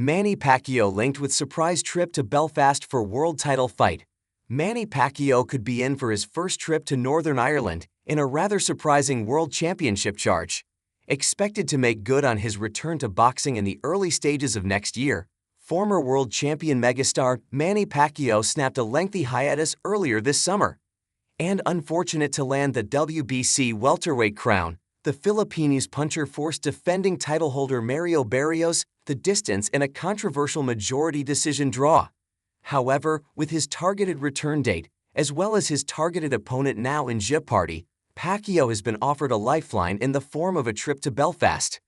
Manny Pacquiao linked with surprise trip to Belfast for world title fight. Manny Pacquiao could be in for his first trip to Northern Ireland in a rather surprising world championship charge. Expected to make good on his return to boxing in the early stages of next year, former world champion megastar Manny Pacquiao snapped a lengthy hiatus earlier this summer. And unfortunate to land the WBC welterweight crown, the Philippines puncher forced defending titleholder Mario Barrios the distance in a controversial majority decision draw. However, with his targeted return date, as well as his targeted opponent now in Jeopardy, Pacquiao has been offered a lifeline in the form of a trip to Belfast.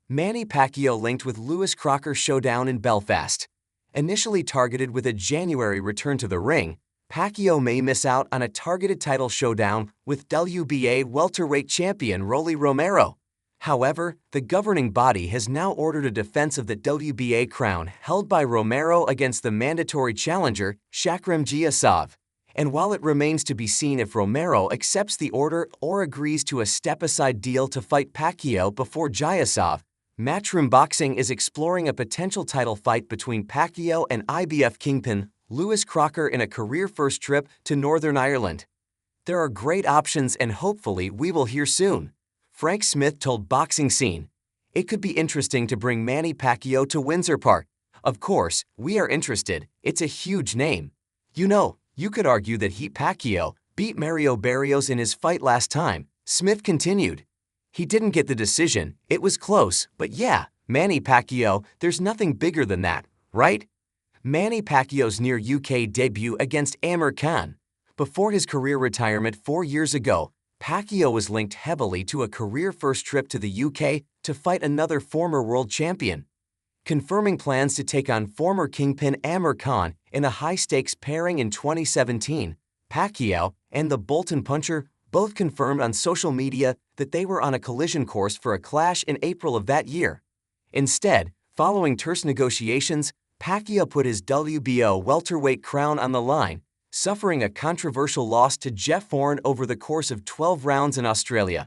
Manny Pacquiao linked with Lewis Crocker's showdown in Belfast. Initially targeted with a January return to the ring, Pacquiao may miss out on a targeted title showdown with WBA welterweight champion Rolly Romero. However, the governing body has now ordered a defense of the WBA crown held by Romero against the mandatory challenger Shakram Giyasov. And while it remains to be seen if Romero accepts the order or agrees to a step-aside deal to fight Pacquiao before Giyasov, Matchroom Boxing is exploring a potential title fight between Pacquiao and IBF kingpin Lewis Crocker in a career-first trip to Northern Ireland. There are great options and hopefully we will hear soon. Frank Smith told Boxing Scene. It could be interesting to bring Manny Pacquiao to Windsor Park. Of course, we are interested. It's a huge name. You know, you could argue that Pacquiao beat Mario Barrios in his fight last time, Smith continued. He didn't get the decision, it was close, but yeah, Manny Pacquiao, there's nothing bigger than that, right? Manny Pacquiao's near UK debut against Amir Khan. Before his career retirement 4 years ago, Pacquiao was linked heavily to a career-first trip to the UK to fight another former world champion, confirming plans to take on former kingpin Amir Khan in a high-stakes pairing in 2017. Pacquiao and the Bolton puncher both confirmed on social media that they were on a collision course for a clash in April of that year. Instead, following terse negotiations, Pacquiao put his WBO welterweight crown on the line, suffering a controversial loss to Jeff Horn over the course of 12 rounds in Australia.